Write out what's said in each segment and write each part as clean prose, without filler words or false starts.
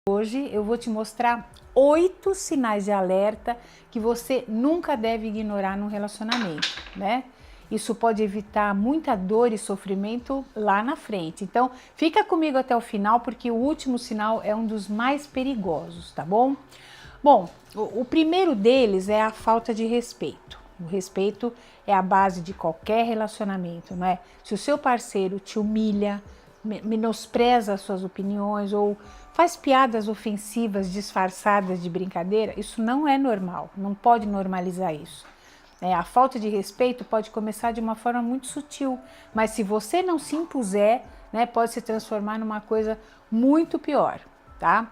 Hoje eu vou te mostrar 8 sinais de alerta que você nunca deve ignorar num relacionamento, né? Isso pode evitar muita dor e sofrimento lá na frente. Então, fica comigo até o final, porque o último sinal é um dos mais perigosos, tá bom? Bom, o primeiro deles é a falta de respeito. O respeito é a base de qualquer relacionamento, não é? Se o seu parceiro te humilha, menospreza as suas opiniões ou faz piadas ofensivas disfarçadas de brincadeira, isso não é normal, não pode normalizar isso. A falta de respeito pode começar de uma forma muito sutil, mas se você não se impuser, pode se transformar numa coisa muito pior, tá?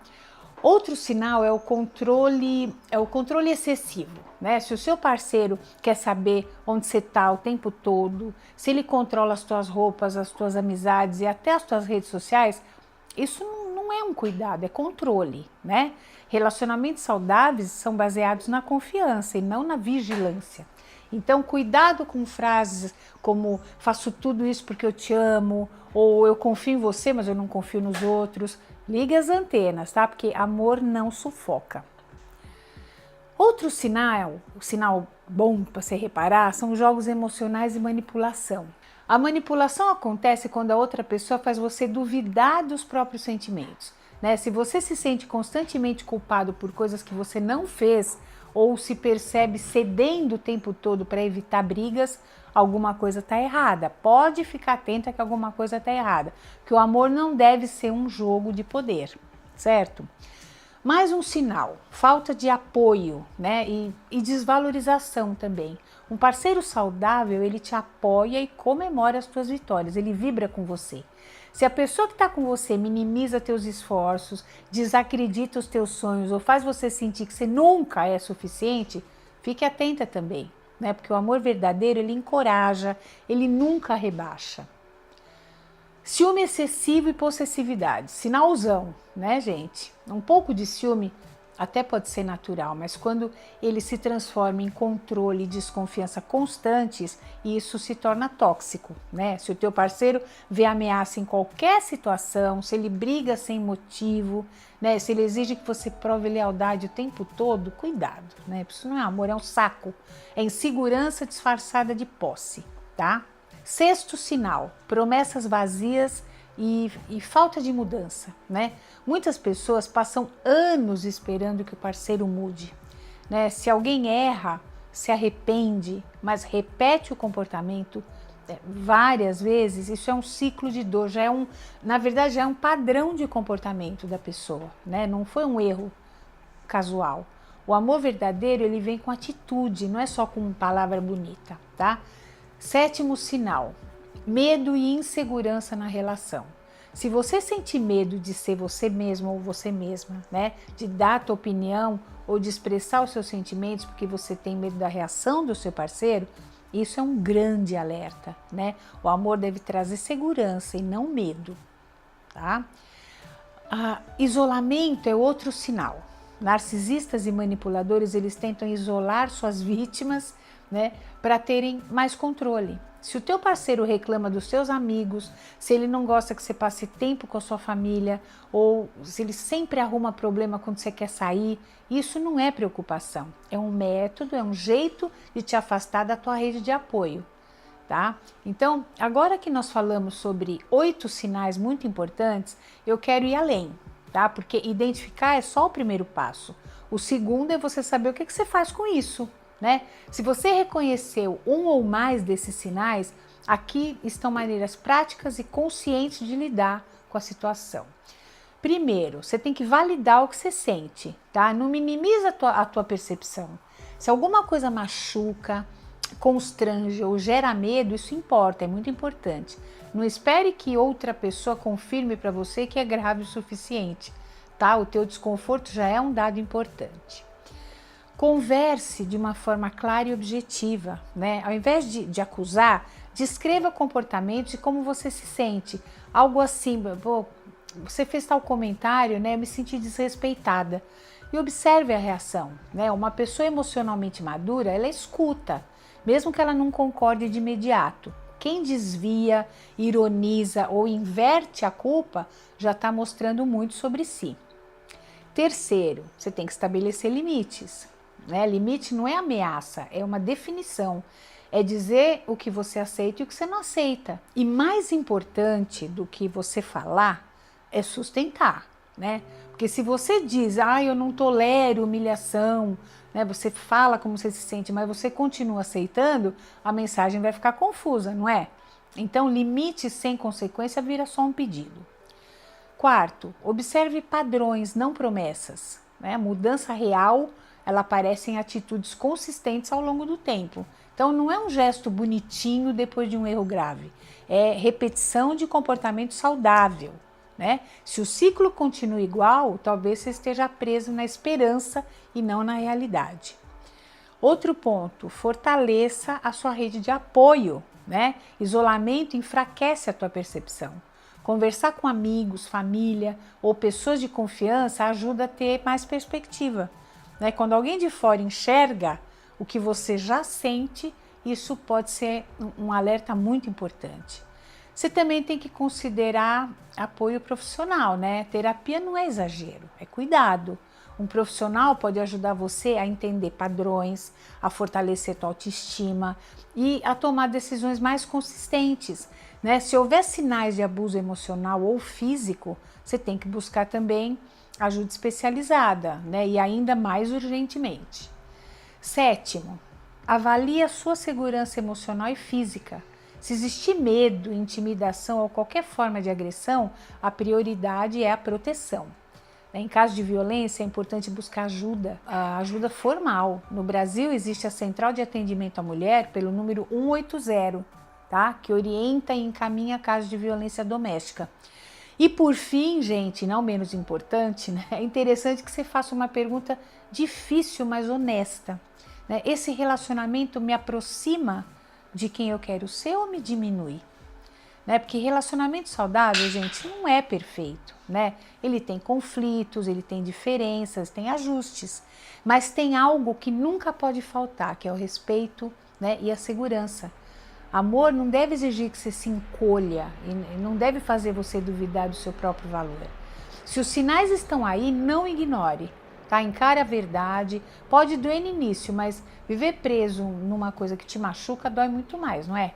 Outro sinal é o controle excessivo, né? Se o seu parceiro quer saber onde você está o tempo todo, se ele controla as tuas roupas, as tuas amizades e até as tuas redes sociais, isso não é um cuidado, é controle, né? Relacionamentos saudáveis são baseados na confiança e não na vigilância. Então, cuidado com frases como faço tudo isso porque eu te amo, ou eu confio em você, mas eu não confio nos outros. Ligue as antenas, tá? Porque amor não sufoca. Outro sinal, o sinal bom para você reparar, são jogos emocionais e manipulação. A manipulação acontece quando a outra pessoa faz você duvidar dos próprios sentimentos, né? Se você se sente constantemente culpado por coisas que você não fez, ou se percebe cedendo o tempo todo para evitar brigas, alguma coisa está errada. Pode ficar atenta que alguma coisa está errada, que o amor não deve ser um jogo de poder, certo? Mais um sinal, falta de apoio, né? E desvalorização também. Um parceiro saudável, ele te apoia e comemora as tuas vitórias, ele vibra com você. Se a pessoa que está com você minimiza teus esforços, desacredita os teus sonhos ou faz você sentir que você nunca é suficiente, fique atenta também, né? Porque o amor verdadeiro, ele encoraja, ele nunca rebaixa. Ciúme excessivo e possessividade, sinalzão, né, gente? Um pouco de ciúme até pode ser natural, mas quando ele se transforma em controle e desconfiança constantes, isso se torna tóxico, né? Se o teu parceiro vê ameaça em qualquer situação, se ele briga sem motivo, né? Se ele exige que você prove lealdade o tempo todo, cuidado, né? Isso não é amor, é um saco, é insegurança disfarçada de posse, tá? Sexto sinal, promessas vazias e falta de mudança, né? Muitas pessoas passam anos esperando que o parceiro mude, né? Se alguém erra, se arrepende, mas repete o comportamento várias vezes, isso é um ciclo de dor, na verdade já é um padrão de comportamento da pessoa, né? Não foi um erro casual. O amor verdadeiro, ele vem com atitude, não é só com palavra bonita, tá? Sétimo sinal, medo e insegurança na relação. Se você sentir medo de ser você mesmo ou você mesma, né, de dar a tua opinião ou de expressar os seus sentimentos porque você tem medo da reação do seu parceiro, isso é um grande alerta, né? O amor deve trazer segurança e não medo, tá? Isolamento é outro sinal. Narcisistas e manipuladores, eles tentam isolar suas vítimas, né, para terem mais controle. Se o teu parceiro reclama dos seus amigos, se ele não gosta que você passe tempo com a sua família, ou se ele sempre arruma problema quando você quer sair, isso não é preocupação. É um método, é um jeito de te afastar da tua rede de apoio, tá? Então, agora que nós falamos sobre 8 sinais muito importantes, eu quero ir além, tá? Porque identificar é só o primeiro passo. O segundo é você saber o que você faz com isso, né? Se você reconheceu um ou mais desses sinais, aqui estão maneiras práticas e conscientes de lidar com a situação. Primeiro, você tem que validar o que você sente, tá? Não minimiza a tua percepção. Se alguma coisa machuca, constrange ou gera medo, isso importa, é muito importante. Não espere que outra pessoa confirme para você que é grave o suficiente, tá? O teu desconforto já é um dado importante. Converse de uma forma clara e objetiva, né? Ao invés de acusar, descreva comportamentos e como você se sente. Algo assim, você fez tal comentário, né? Eu me senti desrespeitada. E observe a reação, né? Uma pessoa emocionalmente madura, ela escuta, mesmo que ela não concorde de imediato. Quem desvia, ironiza ou inverte a culpa já está mostrando muito sobre si. Terceiro, você tem que estabelecer limites, né? Limite não é ameaça, é uma definição. É dizer o que você aceita e o que você não aceita. E mais importante do que você falar é sustentar, né? Porque se você diz, eu não tolero humilhação, né? Você fala como você se sente, mas você continua aceitando, a mensagem vai ficar confusa, não é? Então, limite sem consequência vira só um pedido. Quarto, observe padrões, não promessas, né? Mudança real, ela aparece em atitudes consistentes ao longo do tempo. Então, não é um gesto bonitinho depois de um erro grave, é repetição de comportamento saudável, né? Se o ciclo continua igual, talvez você esteja preso na esperança e não na realidade. Outro ponto, fortaleça a sua rede de apoio, né? Isolamento enfraquece a tua percepção. Conversar com amigos, família ou pessoas de confiança ajuda a ter mais perspectiva, né? Quando alguém de fora enxerga o que você já sente, isso pode ser um alerta muito importante. Você também tem que considerar apoio profissional, né? Terapia não é exagero, é cuidado. Um profissional pode ajudar você a entender padrões, a fortalecer tua autoestima e a tomar decisões mais consistentes, né? Se houver sinais de abuso emocional ou físico, você tem que buscar também ajuda especializada, né? E ainda mais urgentemente. Sétimo, avalie a sua segurança emocional e física. Se existir medo, intimidação ou qualquer forma de agressão, a prioridade é a proteção. Em caso de violência, é importante buscar ajuda, a ajuda formal. No Brasil, existe a Central de Atendimento à Mulher pelo número 180, tá? Que orienta e encaminha casos de violência doméstica. E por fim, gente, não menos importante, né? É interessante que você faça uma pergunta difícil, mas honesta, né? Esse relacionamento me aproxima de quem eu quero ser ou me diminui? Né? Porque relacionamento saudável, gente, não é perfeito, né? Ele tem conflitos, ele tem diferenças, tem ajustes, mas tem algo que nunca pode faltar, que é o respeito, né? E a segurança. Amor não deve exigir que você se encolha e não deve fazer você duvidar do seu próprio valor. Se os sinais estão aí, não ignore, tá? Encare a verdade. Pode doer no início, mas viver preso numa coisa que te machuca dói muito mais, não é?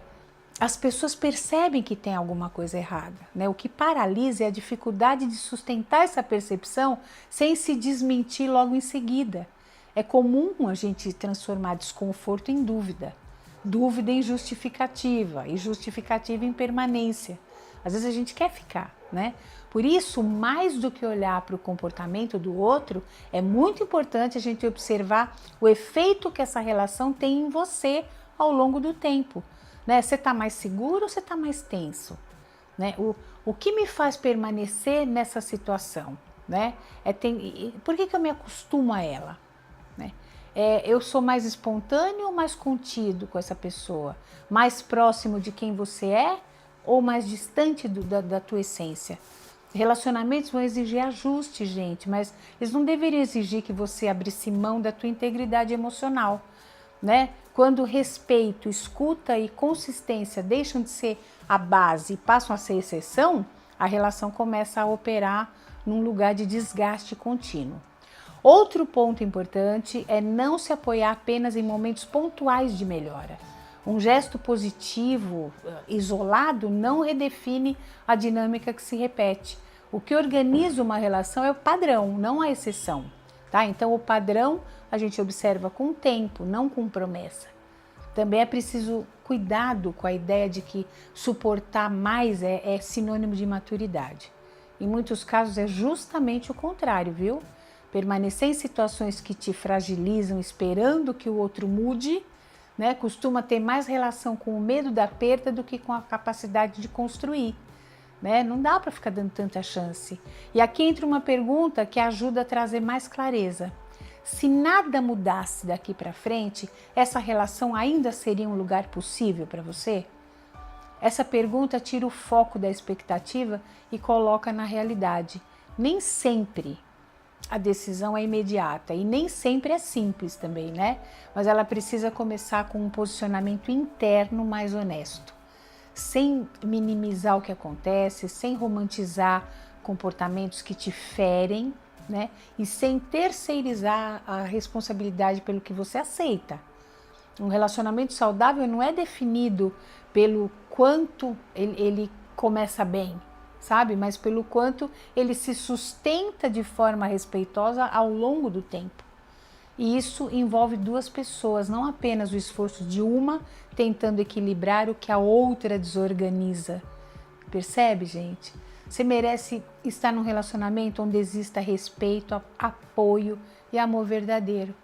As pessoas percebem que tem alguma coisa errada, né? O que paralisa é a dificuldade de sustentar essa percepção sem se desmentir logo em seguida. É comum a gente transformar desconforto em dúvida, dúvida em justificativa e justificativa em permanência. Às vezes a gente quer ficar, né? Por isso, mais do que olhar para o comportamento do outro, é muito importante a gente observar o efeito que essa relação tem em você ao longo do tempo. Né? Você está mais seguro ou você está mais tenso? Né? O que me faz permanecer nessa situação? Né? Por que eu me acostumo a ela? Né? Eu sou mais espontâneo ou mais contido com essa pessoa? Mais próximo de quem você é ou mais distante da tua essência? Relacionamentos vão exigir ajuste, gente, mas eles não deveriam exigir que você abrisse mão da tua integridade emocional. Né? Quando respeito, escuta e consistência deixam de ser a base e passam a ser exceção, a relação começa a operar num lugar de desgaste contínuo. Outro ponto importante é não se apoiar apenas em momentos pontuais de melhora. Um gesto positivo, isolado, não redefine a dinâmica que se repete. O que organiza uma relação é o padrão, não a exceção. Tá? Então, o padrão a gente observa com tempo, não com promessa. Também é preciso cuidado com a ideia de que suportar mais é sinônimo de maturidade. Em muitos casos é justamente o contrário, viu? Permanecer em situações que te fragilizam esperando que o outro mude, né, costuma ter mais relação com o medo da perda do que com a capacidade de construir. Né? Não dá para ficar dando tanta chance. E aqui entra uma pergunta que ajuda a trazer mais clareza. Se nada mudasse daqui para frente, essa relação ainda seria um lugar possível para você? Essa pergunta tira o foco da expectativa e coloca na realidade. Nem sempre a decisão é imediata e nem sempre é simples também, né? Mas ela precisa começar com um posicionamento interno mais honesto, sem minimizar o que acontece, sem romantizar comportamentos que te ferem, né? E sem terceirizar a responsabilidade pelo que você aceita. Um relacionamento saudável não é definido pelo quanto ele começa bem, sabe? Mas pelo quanto ele se sustenta de forma respeitosa ao longo do tempo. E isso envolve duas pessoas, não apenas o esforço de uma tentando equilibrar o que a outra desorganiza. Percebe, gente? Você merece estar num relacionamento onde exista respeito, apoio e amor verdadeiro.